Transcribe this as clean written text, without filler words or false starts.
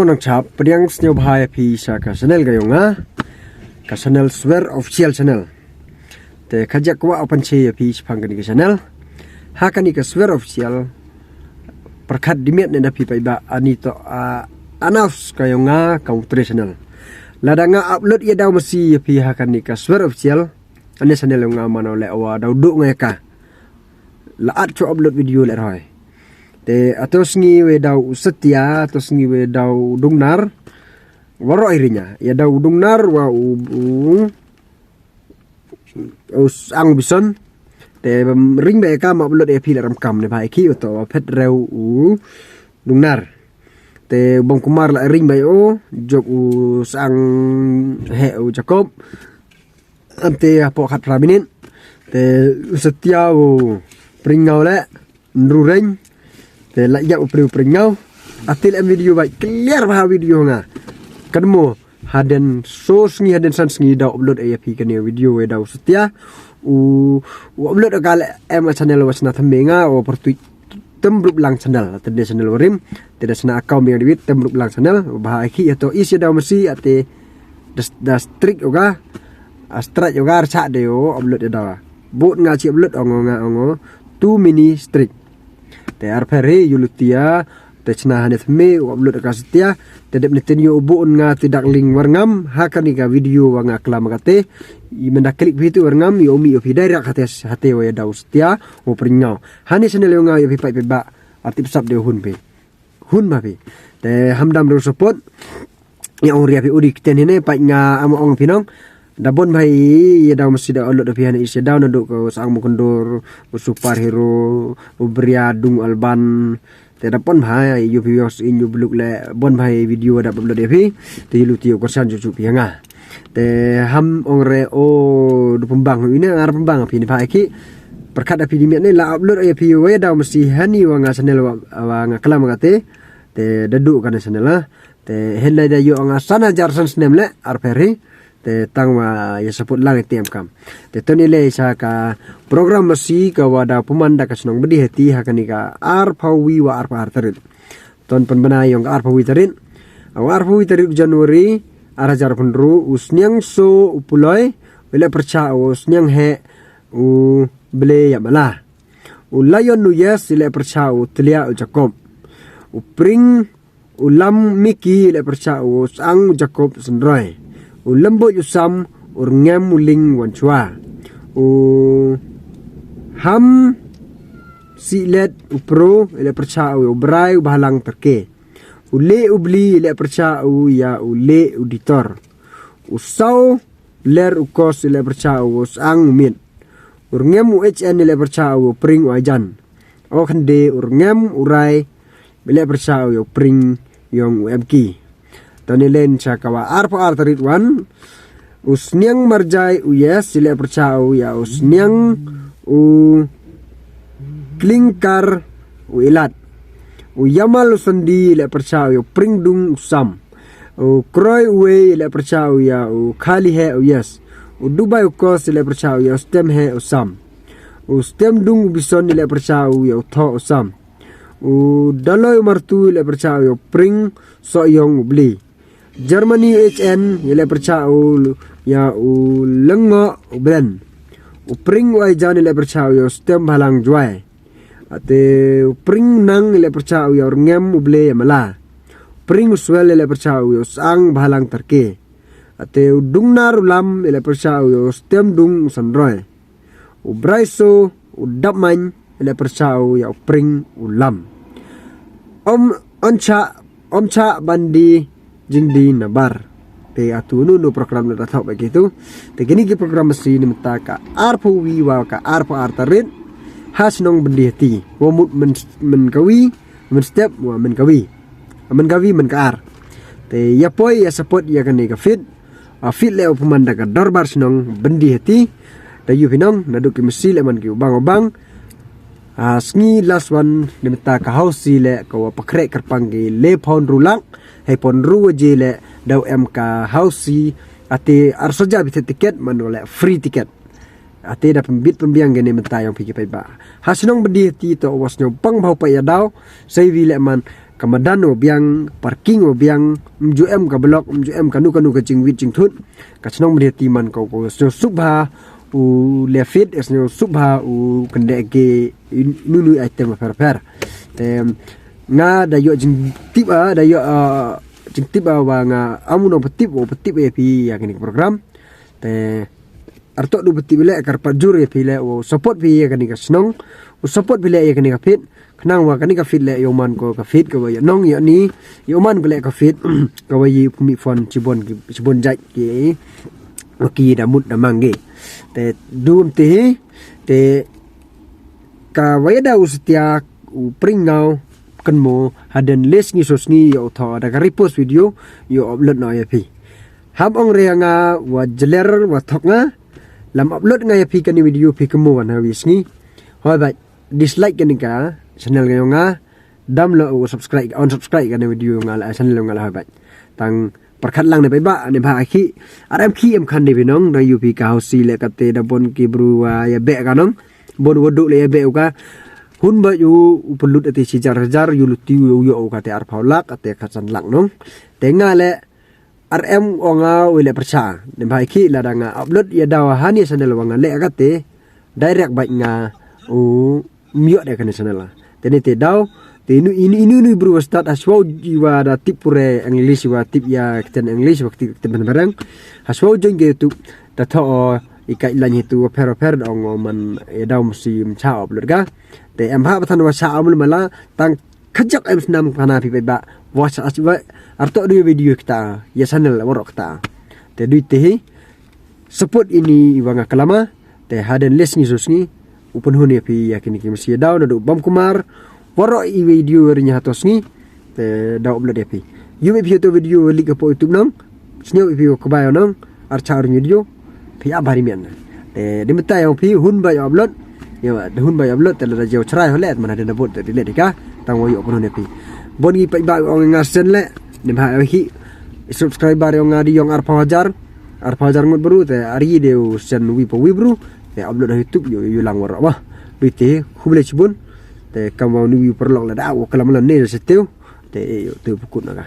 Nang chap pediang snyo bahaya pi sa ka channel gayong ka channel Swear official channel te khajak kwa open che pi phang ka channel ha kani ka Swear official perkhat dimiat na pi ba ani to announce gayong ka channel lada nga upload ya daw masi pi ha kani ka Swear official ani channel nga mano le wa daw du nga ka laat cho upload video le roy te atos ngi we daw setia atos ngi we daw dungnar waro irinya ya daw dungnar wa ang bison te ring be ka ma upload e pi ram kam ne bai ki to phet rew dungnar te bong kumar la ring bai o jok sang he jacob ante apo khat raminin te setia pringau le nrureng te la ya pringau atil em video baik clear bah video nga kadmo haden sos ngi haden sans ngi da upload ap kene video we da setia upload kal em channel wasna thamenga o pertu tembruk lang channel tede channel warim tede sna account yang duit tembruk lang channel bah ki atau isi da mesti ate da strict oga astra yoga cha deo upload da bot nga chi upload ongo 2 mini strict te arpere yulutia te chna hanet me upload ka setia te dep neten yo ubun nga tidak link warngam hakani ka video wa nga klam kate imenda klik bitu warngam yo mi yo direct hate wa ya daus setia o pringau hani channel yo nga yo pai ba artip sap de hun ba pe te hamdam do support ya ori api udik ten ne pai nga among pinong dabon bhai ya daw masih da upload api hani isi daw na do ko sang mukondor superhero ubriadung alban te dapon bhai you viewers in you bluk le bon bhai video da upload api te lu tio korsan ju pi nga te ham ongre o du pembang ini ngar pembang api ni bhai ki perkat api dimiat ni la upload api we daw masih hani wa nga channel wa nga kala mangate te dadu kan channel te helai da yo nga sana jar sans nem le arperi te tangwa ya support lang tiam kam te toni le sa ka program masi ka wada pemanda ka senong bedi hati hakani ka arpawi wa arpa artarin ton penbana yang arpawi tarin arpawi tarin Januari arajar penru usnyang so upuloi bele percha usnyang he bele ya mala ulayon nu yes ile percha tlia jacob upring ulam miki ile percha sang jacob sendroi lembo yusam urngem muling wanchua ham silet upro ile percha ubrai bahalang terke ule ubli ile percha ya ule auditor usau ler ukos ile percha sang min urngem uhn ile percha pring wajan o khande urngem urai ile percha pring yong umki tani len chakawa arpo artarit wan usnyang marjai uyes sile percau ya usnyang klingkar uilat uyamal sendi le percau yo pringdung usam kroy uwe le percau ya khali he uyes dubai ukos le percau ya stem he usam stem dung bison le percau ya tho usam daloy martu le percau yo pring so yong bli Germany HN yele percau ya lengo blen upring wai jan yele percau yo stem halang juai ate upring nang yele percau yo ngem uble ya mala pring uswel yele percau yo sang halang terke ate dungnar ulam yele percau yo stem dung sandroy ubraiso udapman yele percau ya upring ulam omcha bandi jindi nabar te atunu no program na tahu begitu te gini ki program mesti ni mtaka arpo wiwa ka arpo artarin hasnong bendihti womut men kawi men step wa men kawi men ka ar te ya poi ya support ya kan ka fit le pemanda ka dorbar snong bendihti ta yu pinong naduk ki mesti le man ki bang sngi last one ni mtaka house le ko pakrek kerpang ki le pon rulang hay pon ruwa jele daw MK housey ate arsoja bisa tiket manole free tiket ate da pembiang gene mentayang pigi pai ba hasnong bedi ti to wasnyo pang bau pa ya daw sai wi le man Kamadan o biang parking o biang MJM ka blok MJM kanu ka jing wit jing thut ka chnong mri timan ko subha u lefit esno subha u kende ke nunu item per te nga da yo jing tiba da yo jing tiba wa nga amuno petip e pi yakini program te arto du petip le kar pajur e pi le o support pi yakini ka chnong u support pi le yakini ka fit nang wa kani ka fit le yoman ko ka fit ko ya nong ya ni yoman ko le ka fit ko wa yi mi fon chibon jai ki ki da mut da mangge te dum te ka wa da ustia u pringau kan mo haden les ni sos ni yo tho da ka repost video yo upload no ya pi hab ong re nga wa jeler wa thok nga lam upload nga ya pi kan video pi kemo wan ha wis ni ho ba dislike kan ka channel nga dam lo subscribe on subscribe kan video nga la channel nga la ba tang perkhat lang ne ba ne ba khi aram khi em khan ne binong da up ka hosi le ka te da bon ki bru wa ya be ka nong bon wodu le ya be ka hun ba yu upulut ati si jar yu luti yu ka te ar phaulak ate ka chan lang nong te nga le rm onga wile percha ne ba khi la da nga upload ya da hani channel wa nga le ka te direct ba nga mio de kan channel la tene te daw te ini bro start aswau jiwa da tipure english wa tip ya kten english waktu teman barang aswau jeng tu da tho ikai lan itu per ong man ya daw musim cha upload ga te em ha pathan wa cha amul mala tang khajak em snam kana pi ba watch aswa arto du video kita ya channel warok ta te du te support ini wanga kalama te haden les ni susni upun huni pi yakini ki mesti daw na do bam kumar waro i video rinya hatos ni te daw upload pi yu pi to video lik po youtube nang snyo pi ko bayo nang archar video pi abari men te dimta yang pi hun ba upload ya hun ba upload te la jeo chrai holet mana de bot te le dika tang wo yo upun huni pi bon gi pai ba ong ngasen le nim ha hi subscriber yang ngadi yang arpajar ngut bru te ari de sen wi po wi bru te upload YouTube yo lang war ba bite khuble chibun te kamau ni perlok la da wo kalam la ne seteu te yo te pukut naga